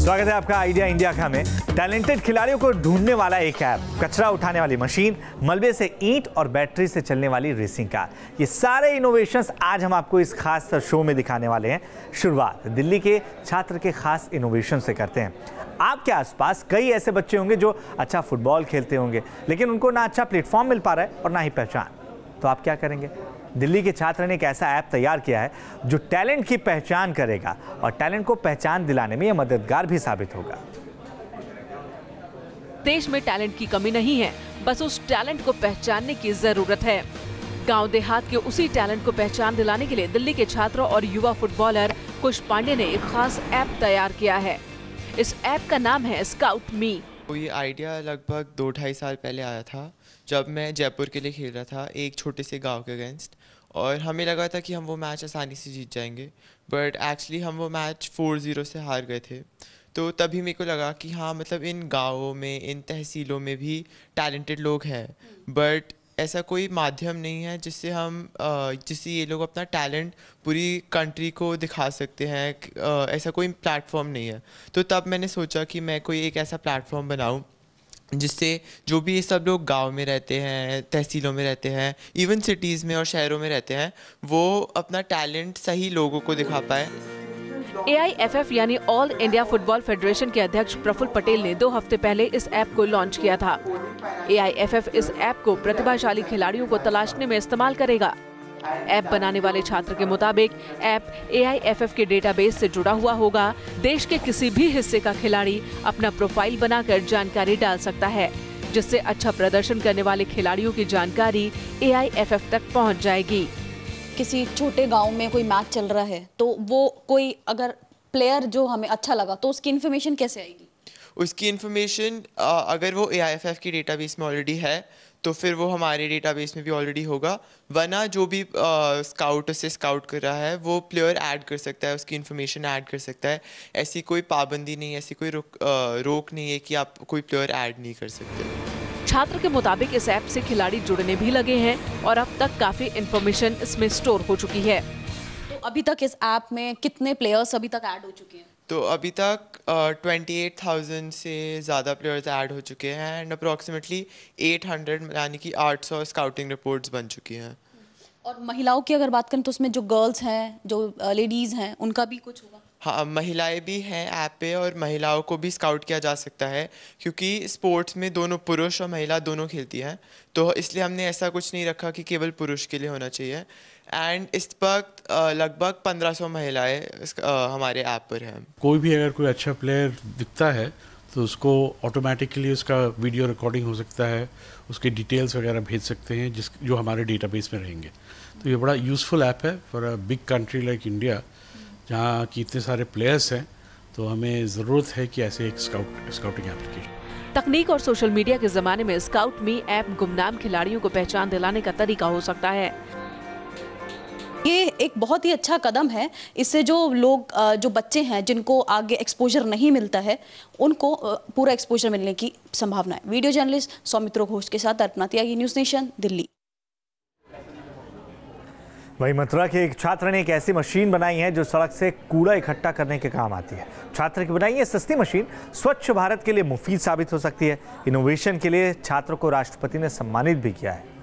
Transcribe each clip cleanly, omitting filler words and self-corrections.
स्वागत है आपका आइडिया इंडिया का में। टैलेंटेड खिलाड़ियों को ढूंढने वाला एक ऐप, कचरा उठाने वाली मशीन, मलबे से ईंट और बैटरी से चलने वाली रेसिंग कार, ये सारे इनोवेशंस आज हम आपको इस खास शो में दिखाने वाले हैं। शुरुआत दिल्ली के छात्र के खास इनोवेशन से करते हैं। आपके आसपास कई ऐसे बच्चे होंगे जो अच्छा फुटबॉल खेलते होंगे, लेकिन उनको ना अच्छा प्लेटफॉर्म मिल पा रहा है और ना ही पहचान। तो आप क्या करेंगे? दिल्ली के छात्र ने एक ऐसा ऐप तैयार किया है जो टैलेंट की पहचान करेगा और टैलेंट को पहचान दिलाने में यह मददगार भी साबित होगा। देश में टैलेंट की कमी नहीं है, बस उस टैलेंट को पहचानने की जरूरत है। गांव देहात के उसी टैलेंट को पहचान दिलाने के लिए दिल्ली के छात्र और युवा फुटबॉलर कुश पांडे ने एक खास ऐप तैयार किया है। इस ऐप का नाम है स्काउट मी। ये आइडिया लगभग 2-2.5 साल पहले आया था, जब मैं जयपुर के लिए खेल रहा था एक छोटे से गांव के अगेंस्ट, और हमें लगा था कि हम वो मैच आसानी से जीत जाएंगे, बट एक्चुअली हम वो मैच 4-0 से हार गए थे। तो तभी मेरे को लगा कि हाँ, मतलब इन गाँवों में, इन तहसीलों में भी टैलेंटेड लोग हैं, बट ऐसा कोई माध्यम नहीं है जिससे ये लोग अपना टैलेंट पूरी कंट्री को दिखा सकते हैं। ऐसा कोई प्लेटफॉर्म नहीं है। तो तब मैंने सोचा कि मैं कोई एक ऐसा प्लेटफॉर्म बनाऊं जिससे जो भी ये सब लोग गांव में रहते हैं, तहसीलों में रहते हैं, इवन सिटीज़ में और शहरों में रहते हैं, वो अपना टैलेंट सही लोगों को दिखा पाए। AIFF यानी ऑल इंडिया फुटबॉल फेडरेशन के अध्यक्ष प्रफुल्ल पटेल ने 2 हफ्ते पहले इस ऐप को लॉन्च किया था। AIFF इस ऐप को प्रतिभाशाली खिलाड़ियों को तलाशने में इस्तेमाल करेगा। ऐप बनाने वाले छात्र के मुताबिक ऐप AIFF के डेटाबेस से जुड़ा हुआ होगा। देश के किसी भी हिस्से का खिलाड़ी अपना प्रोफाइल बनाकर जानकारी डाल सकता है, जिससे अच्छा प्रदर्शन करने वाले खिलाड़ियों की जानकारी AIFF तक पहुंच जाएगी। किसी छोटे गांव में कोई मैच चल रहा है तो वो कोई अगर प्लेयर जो हमें अच्छा लगा तो उसकी इन्फॉर्मेशन कैसे आएगी? उसकी इन्फॉर्मेशन अगर वो AIFF की डेटाबेस में ऑलरेडी है तो फिर वो हमारे डेटाबेस में भी ऑलरेडी होगा, वरना जो भी स्काउट से स्काउट कर रहा है वो प्लेयर ऐड कर सकता है, उसकी इन्फॉर्मेशन ऐड कर सकता है। ऐसी कोई पाबंदी नहीं है, ऐसी कोई रोक नहीं है कि आप कोई प्लेयर ऐड नहीं कर सकते। छात्र के मुताबिक इस ऐप से खिलाड़ी जुड़ने भी लगे हैं और अब तक काफी इन्फॉर्मेशन इसमें स्टोर हो चुकी है। तो अभी तक इस ऐप में कितने प्लेयर्स अभी तक ऐड हो चुके हैं? तो अभी तक 28,000 से ज़्यादा प्लेयर्स ऐड हो चुके हैं एंड अप्रॉक्सीमेटली 800 यानी कि 800 स्काउटिंग रिपोर्ट्स बन चुकी हैं। और महिलाओं की अगर बात करें तो उसमें जो गर्ल्स हैं, जो लेडीज़ हैं, उनका भी कुछ होगा? हाँ, महिलाएं भी हैं ऐप पे और महिलाओं को भी स्काउट किया जा सकता है, क्योंकि स्पोर्ट्स में दोनों पुरुष और महिला दोनों खेलती हैं, तो इसलिए हमने ऐसा कुछ नहीं रखा कि केवल पुरुष के लिए होना चाहिए। एंड इस वक्त लगभग 1500 महिलाएं हमारे ऐप पर हैं। कोई भी अगर कोई अच्छा प्लेयर दिखता है तो उसको ऑटोमेटिकली उसका वीडियो रिकॉर्डिंग हो सकता है, उसके डिटेल्स वगैरह भेज सकते हैं जो हमारे डेटाबेस में रहेंगे। तो ये बड़ा यूज़फुल ऐप है for a big country like India, जहाँ की इतने सारे प्लेयर्स हैं। तो हमें ज़रूरत है कि ऐसे एक स्काउटिंग एप्लीकेशन। तकनीक और सोशल मीडिया के ज़माने में स्काउट मी ऐप गुमनाम खिलाड़ियों को पहचान दिलाने का तरीका हो सकता है। ये एक बहुत ही अच्छा कदम है। इससे जो लोग, जो बच्चे हैं जिनको आगे एक्सपोजर नहीं मिलता है, उनको पूरा एक्सपोजर मिलने की संभावना है। वीडियो जर्नलिस्ट सौमित्र घोष के साथ अर्पणा त्यागी, न्यूज़ नेशन, दिल्ली। वहीं मथुरा के एक छात्र ने एक ऐसी मशीन बनाई है जो सड़क से कूड़ा इकट्ठा करने के काम आती है। छात्र की बनाई ये सस्ती मशीन स्वच्छ भारत के लिए मुफीद साबित हो सकती है। इनोवेशन के लिए छात्र को राष्ट्रपति ने सम्मानित भी किया है।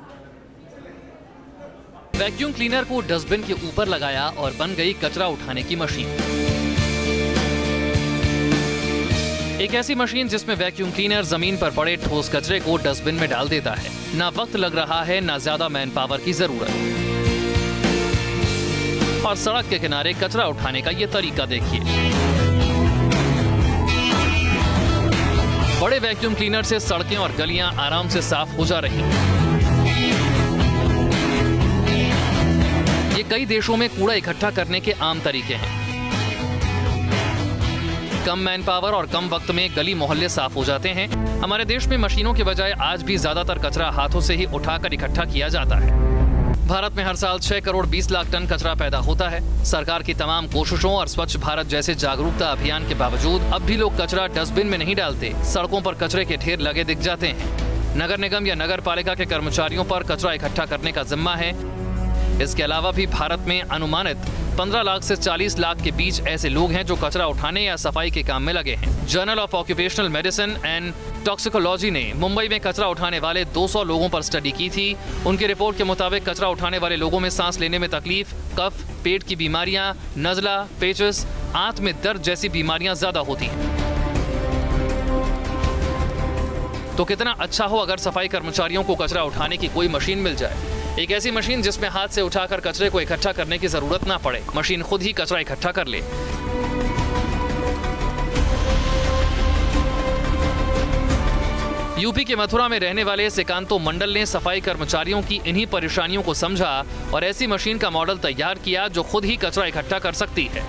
वैक्यूम क्लीनर को डस्टबिन के ऊपर लगाया और बन गई कचरा उठाने की मशीन। एक ऐसी मशीन जिसमें वैक्यूम क्लीनर जमीन पर पड़े ठोस कचरे को डस्टबिन में डाल देता है। ना वक्त लग रहा है, ना ज्यादा मैन पावर की जरूरत। और सड़क के किनारे कचरा उठाने का ये तरीका देखिए। बड़े वैक्यूम क्लीनर से सड़कें और गलियां आराम से साफ हो जा रही हैं। ये कई देशों में कूड़ा इकट्ठा करने के आम तरीके हैं। कम मैन पावर और कम वक्त में गली मोहल्ले साफ हो जाते हैं। हमारे देश में मशीनों के बजाय आज भी ज्यादातर कचरा हाथों से ही उठाकर इकट्ठा किया जाता है। भारत में हर साल 6 करोड़ 20 लाख टन कचरा पैदा होता है। सरकार की तमाम कोशिशों और स्वच्छ भारत जैसे जागरूकता अभियान के बावजूद अब भी लोग कचरा डस्टबिन में नहीं डालते। सड़कों पर कचरे के ढेर लगे दिख जाते हैं। नगर निगम या नगर पालिका के कर्मचारियों पर कचरा इकट्ठा करने का जिम्मा है। इसके अलावा भी भारत में अनुमानित 15 लाख से 40 लाख के बीच ऐसे लोग हैं जो कचरा उठाने या सफाई के काम में लगे हैं। Journal of occupational medicine and toxicology ने मुंबई में कचरा उठाने वाले 200 लोगों पर स्टडी की थी। उनकी रिपोर्ट के मुताबिक कचरा उठाने वाले लोगों में सांस लेने में तकलीफ, कफ, पेट की बीमारियां, नज़ला, पेचिस, आंत में दर्द जैसी बीमारियां ज्यादा होती हैं। तो कितना अच्छा हो अगर सफाई कर्मचारियों को कचरा उठाने की कोई मशीन मिल जाए, एक ऐसी मशीन जिसमें हाथ से उठाकर कचरे को इकट्ठा करने की जरूरत ना पड़े, मशीन खुद ही कचरा इकट्ठा कर ले। यूपी के मथुरा में रहने वाले सिकांतो मंडल ने सफाई कर्मचारियों की इन्हीं परेशानियों को समझा और ऐसी मशीन का मॉडल तैयार किया जो खुद ही कचरा इकट्ठा कर सकती है।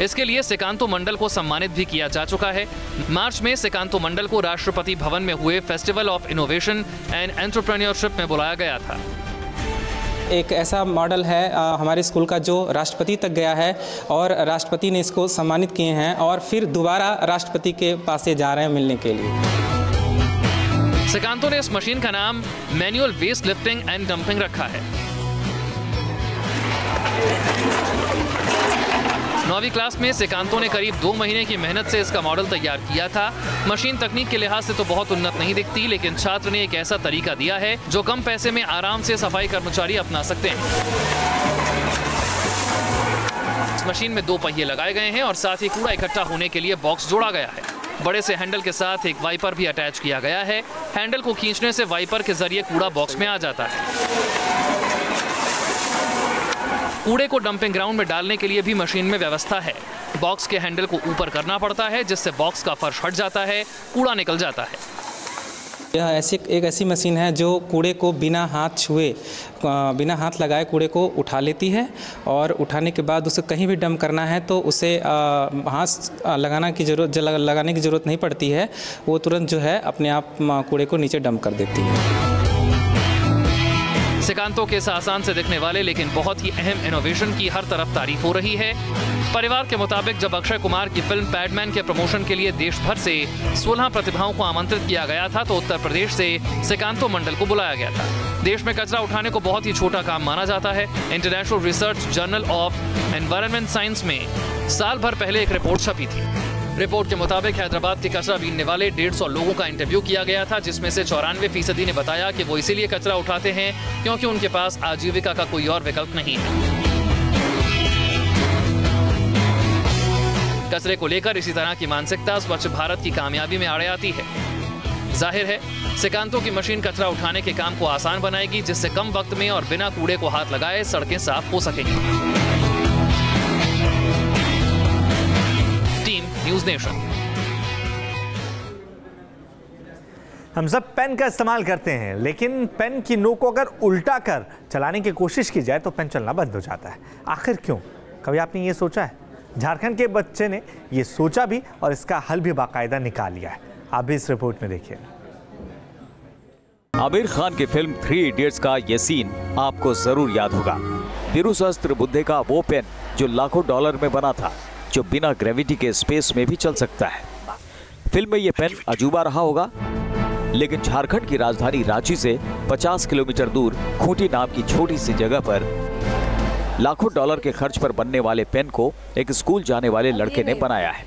इसके लिए सिकांतो मंडल को सम्मानित भी किया जा चुका है। मार्च में सिकांतो मंडल को राष्ट्रपति भवन में हुए festival of innovation and entrepreneurship में बुलाया गया था। एक ऐसा मॉडल है हमारे स्कूल का जो राष्ट्रपति तक गया है और राष्ट्रपति ने इसको सम्मानित किए हैं और फिर दोबारा राष्ट्रपति के पास से जा रहे हैं मिलने के लिए। सिकांतो ने इस मशीन का नाम manual waste lifting and dumping रखा है। 9वीं क्लास में सिकांतो ने करीब 2 महीने की मेहनत से इसका मॉडल तैयार किया था। मशीन तकनीक के लिहाज से तो बहुत उन्नत नहीं दिखती, लेकिन छात्र ने एक ऐसा तरीका दिया है जो कम पैसे में आराम से सफाई कर्मचारी अपना सकते हैं। इस मशीन में 2 पहिए लगाए गए हैं और साथ ही कूड़ा इकट्ठा होने के लिए बॉक्स जोड़ा गया है। बड़े से हैंडल के साथ एक वाइपर भी अटैच किया गया है। हैंडल को खींचने से वाइपर के जरिए कूड़ा बॉक्स में आ जाता है। कूड़े को डंपिंग ग्राउंड में डालने के लिए भी मशीन में व्यवस्था है। बॉक्स के हैंडल को ऊपर करना पड़ता है जिससे बॉक्स का फर्श हट जाता है, कूड़ा निकल जाता है। यह एक ऐसी मशीन है जो कूड़े को बिना हाथ छुए, बिना हाथ लगाए कूड़े को उठा लेती है और उठाने के बाद उसे कहीं भी डंप करना है तो उसे हाथ लगाने की ज़रूरत नहीं पड़ती है। वो तुरंत जो है अपने आप कूड़े को नीचे डंप कर देती है। सिकांतो के इस आसान से दिखने वाले लेकिन बहुत ही अहम इनोवेशन की हर तरफ तारीफ हो रही है। परिवार के मुताबिक जब अक्षय कुमार की फिल्म पैडमैन के प्रमोशन के लिए देश भर से 16 प्रतिभाओं को आमंत्रित किया गया था तो उत्तर प्रदेश से सिकांतो मंडल को बुलाया गया था। देश में कचरा उठाने को बहुत ही छोटा काम माना जाता है। International research journal of environment science में साल भर पहले एक रिपोर्ट छपी थी। रिपोर्ट के मुताबिक हैदराबाद के कचरा बीनने वाले 150 लोगों का इंटरव्यू किया गया था, जिसमें से 94% ने बताया कि वो इसीलिए कचरा उठाते हैं क्योंकि उनके पास आजीविका का कोई और विकल्प नहीं है। कचरे को लेकर इसी तरह की मानसिकता स्वच्छ भारत की कामयाबी में आड़े आती है। जाहिर है सिकांतो की मशीन कचरा उठाने के काम को आसान बनाएगी, जिससे कम वक्त में और बिना कूड़े को हाथ लगाए सड़कें साफ हो सकेंगी। News nation. हम सब पेन का इस्तेमाल करते हैं, लेकिन पेन की नोक को अगर उल्टा कर चलाने की कोशिश की जाए तो पेन चलना बंद हो जाता है। आखिर क्यों? कभी आपने ये सोचा है? झारखंड के बच्चे ने ये सोचा भी और इसका हल भी बाकायदा निकाल लिया है। आप भी इस रिपोर्ट में देखिए। आमिर खान की फिल्म 3 इडियट्स का ये सीन आपको जरूर याद होगा। विरुशस्त्र बुद्धे का वो पेन जो लाखों डॉलर में बना था, जो बिना ग्रेविटी के स्पेस में भी चल सकता है। फिल्म में ये पेन अजूबा रहा होगा, लेकिन झारखंड की राजधानी रांची से 50 किलोमीटर दूर खूंटी नाम की छोटी सी जगह पर लाखों डॉलर के खर्च पर बनने वाले पेन को एक स्कूल जाने वाले लड़के ने बनाया है।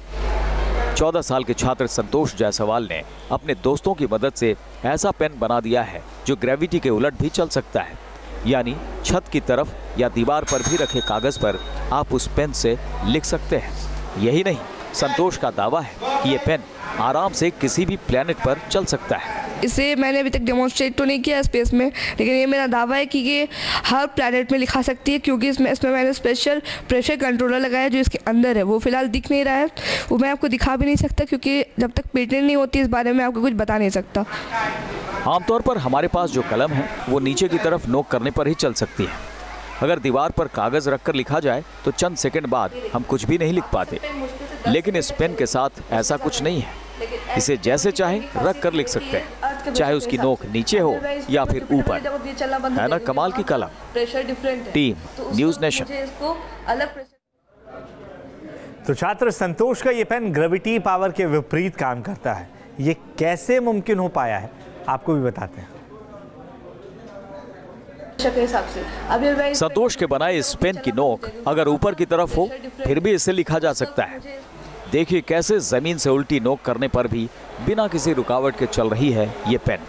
14 साल के छात्र संतोष जायसवाल ने अपने दोस्तों की मदद से ऐसा पेन बना दिया है जो ग्रेविटी के उलट भी चल सकता है, यानी छत की तरफ या दीवार पर भी रखे कागज पर आप उस पेन से लिख सकते हैं। यही नहीं, संतोष का दावा है कि ये पेन आराम से किसी भी प्लेनेट पर चल सकता है। इसे मैंने अभी तक डेमोन्स्ट्रेट तो नहीं किया स्पेस में, लेकिन ये मेरा दावा है कि ये हर प्लैनेट में लिखा सकती है, क्योंकि इसमें मैंने स्पेशल प्रेशर कंट्रोलर लगाया है जो इसके अंदर है। वो फिलहाल दिख नहीं रहा है, वो मैं आपको दिखा भी नहीं सकता क्योंकि जब तक पेटेंट नहीं होती इस बारे में आपको कुछ बता नहीं सकता। आमतौर पर हमारे पास जो कलम है वो नीचे की तरफ नोक करने पर ही चल सकती है। अगर दीवार पर कागज रखकर लिखा जाए तो चंद सेकंड बाद हम कुछ भी नहीं लिख पाते, लेकिन इस पेन के साथ ऐसा कुछ नहीं है। इसे जैसे चाहे रख कर लिख सकते हैं, चाहे उसकी नोक नीचे हो या फिर ऊपर। है ना कमाल की कलम। Team news nation. तो छात्र संतोष का ये पेन ग्रेविटी पावर के विपरीत काम करता है। ये कैसे मुमकिन हो पाया है आपको भी बताते हैं। के हिसाब से। अभी मैं संतोष के बनाए इस पेन की नोक अगर ऊपर की तरफ हो फिर भी इसे लिखा जा सकता है। देखिए कैसे जमीन से उल्टी नोक करने पर भी बिना किसी रुकावट के चल रही है ये पेन।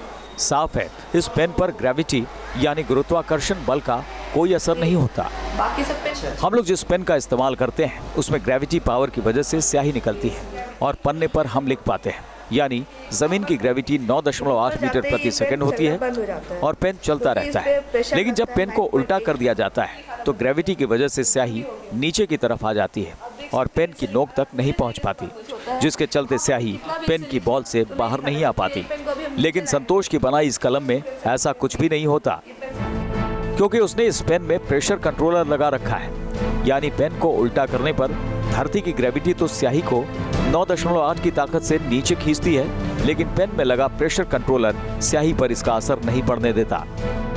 साफ है इस पेन पर ग्रेविटी यानी गुरुत्वाकर्षण बल का कोई असर नहीं होता। बाकी सब पेन हम लोग जिस पेन का इस्तेमाल करते हैं उसमें ग्रेविटी पावर की वजह से स्याही निकलती है और पन्ने पर हम लिख पाते हैं, यानी जमीन की ग्रेविटी 9.8 मीटर प्रति सेकंड होती है और पेन चलता रहता है। लेकिन जब पेन को उल्टा कर दिया जाता है तो ग्रेविटी की वजह से स्याही नीचे की तरफ आ जाती है और पेन की नोक तक नहीं पहुंच पाती, जिसके चलते स्याही पेन की बॉल से बाहर नहीं आ पाती। लेकिन संतोष की बनाई इस कलम में ऐसा कुछ भी नहीं होता, क्योंकि उसने इस पेन में प्रेशर कंट्रोलर लगा रखा है, यानी पेन को उल्टा करने पर धरती की ग्रेविटी तो स्याही को 9.8 की ताकत से नीचे खींचती है, लेकिन पेन में लगा प्रेशर कंट्रोलर स्याही पर इसका असर नहीं पड़ने देता।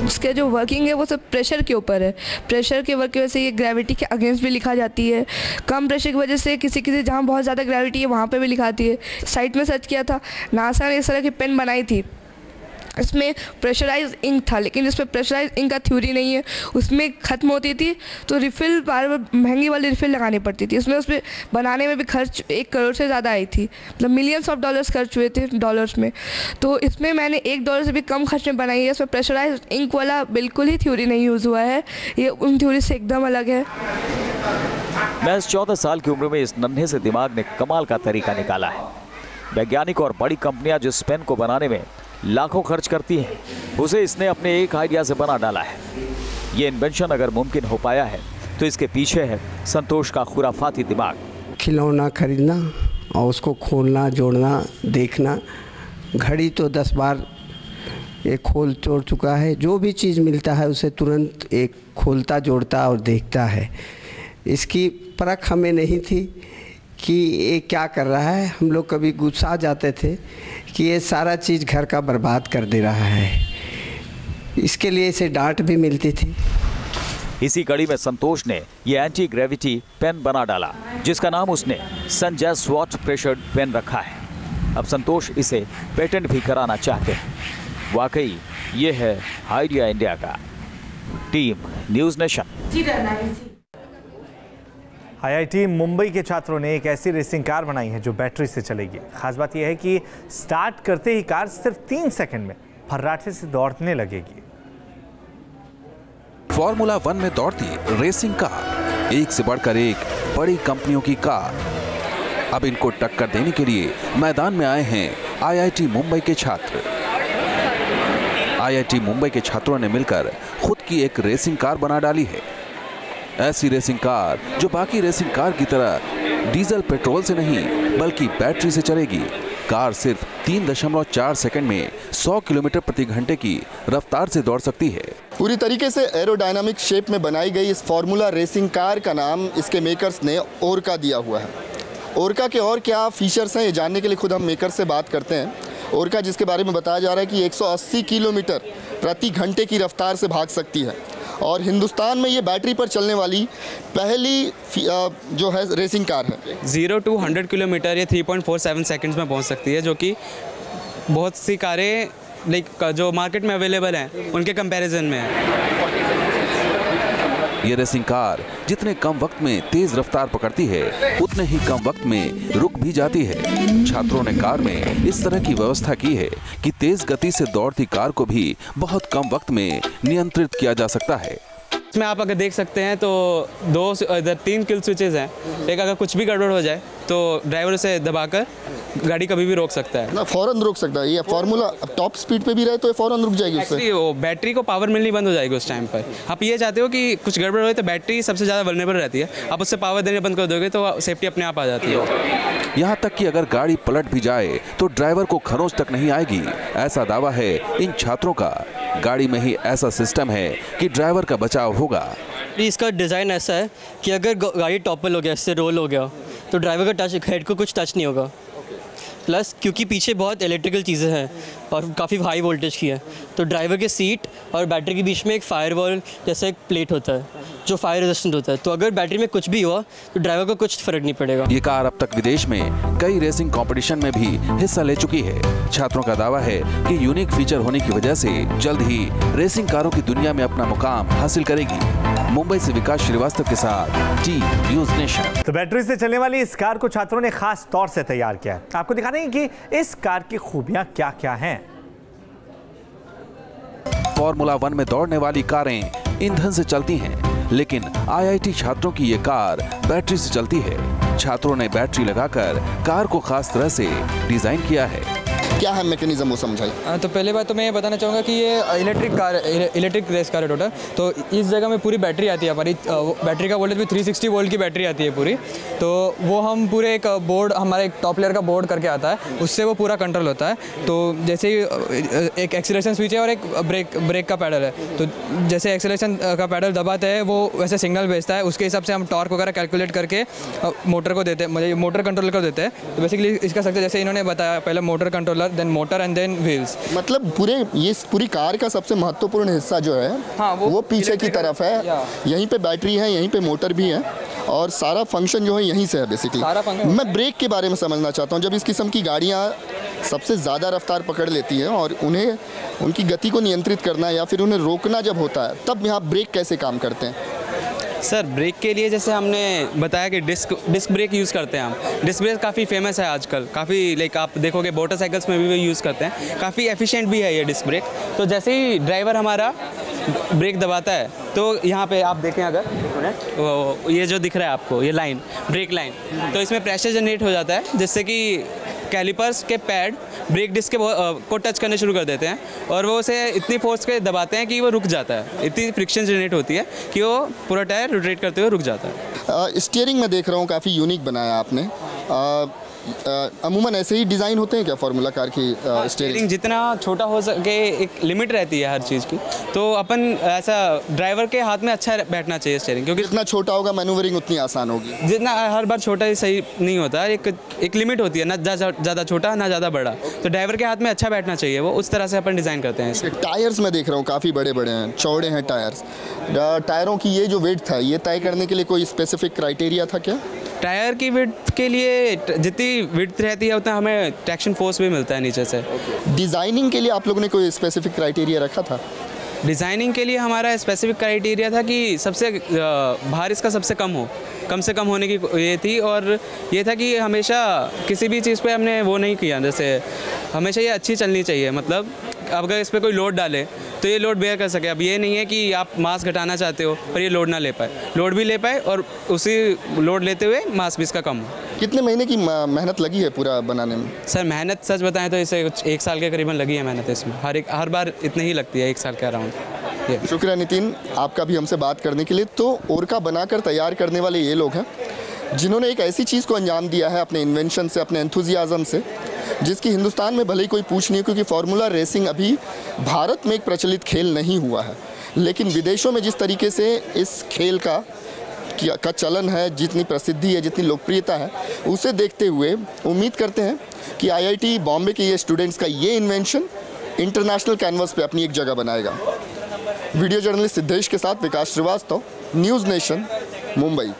इसके जो वर्किंग है वो सब प्रेशर के ऊपर है। प्रेशर के वर्क की वजह से ये ग्रेविटी के अगेंस्ट भी लिखा जाती है। कम प्रेशर की वजह से किसी जहाँ बहुत ज़्यादा ग्रेविटी है वहाँ पे भी लिखाती है। साइट में सर्च किया था, नासा ने इस तरह की पेन बनाई थी। इसमें प्रेशराइज इंक था, लेकिन इसमें प्रेशराइज इंक का थ्योरी नहीं है। उसमें ख़त्म होती थी तो रिफ़िल बार बार महंगी वाली रिफ़िल लगानी पड़ती थी। उसमें बनाने में भी खर्च 1 करोड़ से ज़्यादा आई थी, मतलब मिलियंस ऑफ डॉलर्स खर्च हुए थे डॉलर्स में। तो इसमें मैंने $1 से भी कम खर्च में बनाई है। इसमें प्रेशराइज इंक वाला बिल्कुल ही थ्योरी नहीं यूज़ हुआ है, ये उन थ्योरी से एकदम अलग है। महज 14 साल की उम्र में इस नन्हे से दिमाग ने कमाल का तरीका निकाला है। वैज्ञानिक और बड़ी कंपनियां जिस पेन को बनाने में लाखों खर्च करती हैं, उसे इसने अपने एक आइडिया से बना डाला है। ये इन्वेंशन अगर मुमकिन हो पाया है तो इसके पीछे है संतोष का खुराफाती दिमाग। खिलौना खरीदना और उसको खोलना, जोड़ना, देखना। घड़ी तो 10 बार ये खोल तोड़ चुका है। जो भी चीज़ मिलता है उसे तुरंत एक खोलता, जोड़ता और देखता है। इसकी परख हमें नहीं थी कि ये क्या कर रहा है। हम लोग कभी गुस्सा जाते थे कि ये सारा चीज़ घर का बर्बाद कर दे रहा है। इसके लिए इसे डांट भी मिलती थी। इसी कड़ी में संतोष ने ये एंटी ग्रेविटी पेन बना डाला, जिसका नाम उसने संजय स्वॉट प्रेशर्ड पेन रखा है। अब संतोष इसे पेटेंट भी कराना चाहते हैं। वाकई ये है आइडिया इंडिया का। Team news nation. IIT Mumbai के छात्रों ने एक ऐसी रेसिंग कार बनाई है जो बैटरी से चलेगी। खास बात यह है कि स्टार्ट करते ही कार सिर्फ 3 सेकंड में फर्राटे से दौड़ने लगेगी। फॉर्मूला 1 में दौड़ती रेसिंग कार, एक से बढ़कर एक बड़ी कंपनियों की कार। अब इनको टक्कर देने के लिए मैदान में आए हैं IIT मुंबई के छात्र। IIT मुंबई के छात्रों ने मिलकर खुद की एक रेसिंग कार बना डाली है। ऐसी रेसिंग कार जो बाकी रेसिंग कार की तरह डीजल पेट्रोल से नहीं बल्कि बैटरी से चलेगी। कार सिर्फ 3.4 सेकंड में 100 किलोमीटर प्रति घंटे की रफ्तार से दौड़ सकती है। पूरी तरीके से एरोडायनामिक शेप में बनाई गई इस फार्मूला रेसिंग कार का नाम इसके मेकर्स ने ओरका दिया हुआ है। ओरका के और क्या फीचर्स हैं ये जानने के लिए खुद हम मेकर से बात करते हैं। ओरका जिसके बारे में बताया जा रहा है कि 180 किलोमीटर प्रति घंटे की रफ्तार से भाग सकती है और हिंदुस्तान में ये बैटरी पर चलने वाली पहली जो है रेसिंग कार है। 0 to 100 किलोमीटर ये 3.47 सेकंड्स में पहुंच सकती है, जो कि बहुत सी कारें लाइक जो मार्केट में अवेलेबल हैं उनके कंपैरिजन में है। ये रेसिंग कार जितने कम वक्त में तेज रफ्तार पकड़ती है उतने ही कम वक्त में रुक भी जाती है। छात्रों ने कार में इस तरह की व्यवस्था की है कि तेज गति से दौड़ती कार को भी बहुत कम वक्त में नियंत्रित किया जा सकता है। इसमें आप अगर देख सकते हैं तो 3 किल स्विचेस हैं। एक अगर कुछ भी गड़बड़ हो जाए तो ड्राइवर उसे दबाकर गाड़ी कभी भी रोक सकता है ना, फौरन रोक सकता है। ये फार्मूला टॉप स्पीड पे भी रहे तो ये फौरन रुक जाएगी उससे। वो बैटरी को पावर मिलनी बंद हो जाएगी उस टाइम पर। आप ये चाहते हो कि कुछ गड़बड़ हो तो बैटरी सबसे ज़्यादा वल्नरेबल रहती है, आप उससे पावर देने बंद कर दोगे तो सेफ्टी अपने आप आ जाती है। यहाँ तक कि अगर गाड़ी पलट भी जाए तो ड्राइवर को खरोंच तक नहीं आएगी, ऐसा दावा है इन छात्रों का। गाड़ी में ही ऐसा सिस्टम है कि ड्राइवर का बचाव होगा। इसका डिज़ाइन ऐसा है कि अगर गाड़ी टॉपल हो गया, इससे रोल हो गया तो ड्राइवर का टच हेड को कुछ टच नहीं होगा। प्लस क्योंकि पीछे बहुत इलेक्ट्रिकल चीज़ें हैं और काफ़ी हाई वोल्टेज की है, तो ड्राइवर के सीट और बैटरी के बीच में एक फायरवॉल जैसा एक प्लेट होता है जो फायर रेजिस्टेंट होता है, तो अगर बैटरी में कुछ भी हुआ तो ड्राइवर को कुछ फर्क नहीं पड़ेगा। ये कार अब तक विदेश में कई रेसिंग कंपटीशन में भी हिस्सा ले चुकी है। छात्रों का दावा है कि यूनिक फीचर होने की वजह से जल्द ही रेसिंग कारों की दुनिया में अपना मुकाम हासिल करेगी। मुंबई से विकास श्रीवास्तव के साथ टी न्यूज़ नेशन। तो बैटरी से चलने वाली इस कार को छात्रों ने खास तौर से तैयार किया है। आपको दिखा देंगे कि इस कार की खूबियां क्या क्या हैं। फॉर्मूला 1 में दौड़ने वाली कारें ईंधन से चलती हैं, लेकिन IIT छात्रों की ये कार बैटरी से चलती है। छात्रों ने बैटरी लगाकर कार को खास तरह से डिजाइन किया है। क्या है मैकेनिज्म वो समझाइए। तो पहले बात तो मैं ये बताना चाहूँगा कि ये इलेक्ट्रिक रेस कार है टोटल। तो इस जगह में पूरी बैटरी आती है हमारी, बैटरी का वोल्टेज भी 360 वोल्ट की बैटरी आती है पूरी। तो वो हम पूरे एक बोर्ड, हमारा एक टॉप लेयर का बोर्ड करके आता है, उससे वो पूरा कंट्रोल होता है। तो जैसे ही एक एक्सीलरेशन स्विच है और एक ब्रेक का पैडल है, तो जैसे एक्सीलरेशन का पैडल दबाते हैं वो वैसे सिग्नल भेजता है, उसके हिसाब से हम टॉर्क वगैरह कैलकुलेट करके मोटर को देते हैं, मतलब मोटर कंट्रोल कर देते हैं। तो बेसिकली इसका सकते जैसे इन्होंने बताया, पहले motor controller, then motor and then wheels. मतलब पूरी कार का सबसे महत्वपूर्ण हिस्सा जो है, हाँ, वो पीछे की तरफ है। यहीं पे बैटरी है, यहीं पे मोटर भी है और सारा फंक्शन जो है यहीं से है बेसिकली। मैं ब्रेक के बारे में समझना चाहता हूँ। जब इस किस्म की गाड़ियाँ सबसे ज़्यादा रफ्तार पकड़ लेती हैं और उन्हें उनकी गति को नियंत्रित करना या फिर उन्हें रोकना जब होता है, तब यहाँ ब्रेक कैसे काम करते हैं? सर ब्रेक के लिए जैसे हमने बताया कि डिस्क ब्रेक यूज़ करते हैं हम। डिस्क ब्रेक काफ़ी फेमस है आजकल, काफ़ी लाइक आप देखोगे मोटरसाइकिल्स में भी यूज़ करते हैं, काफ़ी एफिशिएंट भी है ये डिस्क ब्रेक। तो जैसे ही ड्राइवर हमारा ब्रेक दबाता है तो यहाँ पे आप देखें अगर ये जो दिख रहा है आपको, ये लाइन ब्रेक लाइन, तो इसमें प्रेशर जनरेट हो जाता है जिससे कि कैलिपर्स के पैड ब्रेक डिस्क को टच करने शुरू कर देते हैं और वो उसे इतनी फोर्स के दबाते हैं कि वो रुक जाता है। इतनी फ्रिक्शन जनरेट होती है कि वो पूरा टायर रोटेट करते हुए रुक जाता है। स्टीयरिंग में देख रहा हूँ काफ़ी यूनिक बनाया आपने। अमूमन ऐसे ही डिज़ाइन होते हैं क्या फॉर्मूला कार की स्टीयरिंग? जितना छोटा हो सके, एक लिमिट रहती है हर चीज़ की, तो अपन ऐसा ड्राइवर के हाथ में अच्छा बैठना चाहिए स्टीयरिंग, क्योंकि जितना छोटा होगा मैन्यूवरिंग उतनी आसान होगी। जितना हर बार छोटा ही सही नहीं होता, एक लिमिट होती है, ना ज़्यादा छोटा ना ज़्यादा बड़ा, तो ड्राइवर के हाथ में अच्छा बैठना चाहिए, वो उस तरह से अपन डिज़ाइन करते हैं। टायर्स में देख रहा हूँ काफ़ी बड़े बड़े हैं, चौड़े हैं टायर्स। टायरों की ये जो विड्थ है, ये तय करने के लिए कोई स्पेसिफिक क्राइटेरिया था क्या? टायर की विड्थ के लिए जितनी विड्थ रहती है उतना हमें ट्रैक्शन फोर्स भी मिलता है नीचे से। डिज़ाइनिंग के लिए आप लोगों ने कोई स्पेसिफिक क्राइटेरिया रखा था? डिज़ाइनिंग के लिए हमारा स्पेसिफिक क्राइटेरिया था कि सबसे भार इसका सबसे कम से कम होने की ये थी, और ये था कि हमेशा किसी भी चीज़ पे हमने वो नहीं किया, जैसे हमेशा ये अच्छी चलनी चाहिए, मतलब अगर इस पर कोई लोड डाले तो ये लोड बेयर कर सके। अब ये नहीं है कि आप मास घटाना चाहते हो पर ये लोड ना ले पाए, लोड भी ले पाए और उसी लोड लेते हुए मास भी इसका कम हो। कितने महीने की मेहनत लगी है पूरा बनाने में? सर मेहनत सच बताएं तो इसे 1 साल के करीबन लगी है मेहनत इसमें, हर बार इतनी ही लगती है 1 साल के अराउंड। शुक्रिया नितिन आपका भी हमसे बात करने के लिए। तो ओरका बनाकर तैयार करने वाले ये लोग हैं जिन्होंने एक ऐसी चीज़ को अंजाम दिया है अपने इन्वेंशन से, अपने एंथुजियाज़म से, जिसकी हिंदुस्तान में भले ही कोई पूछ नहीं है, क्योंकि फार्मूला रेसिंग अभी भारत में एक प्रचलित खेल नहीं हुआ है। लेकिन विदेशों में जिस तरीके से इस खेल का चलन है, जितनी प्रसिद्धि है, जितनी लोकप्रियता है, उसे देखते हुए उम्मीद करते हैं कि IIT बॉम्बे के ये स्टूडेंट्स का ये इन्वेंशन इंटरनेशनल कैनवस पे अपनी एक जगह बनाएगा। वीडियो जर्नलिस्ट सिद्धेश के साथ विकास श्रीवास्तव, न्यूज़ नेशन, मुंबई।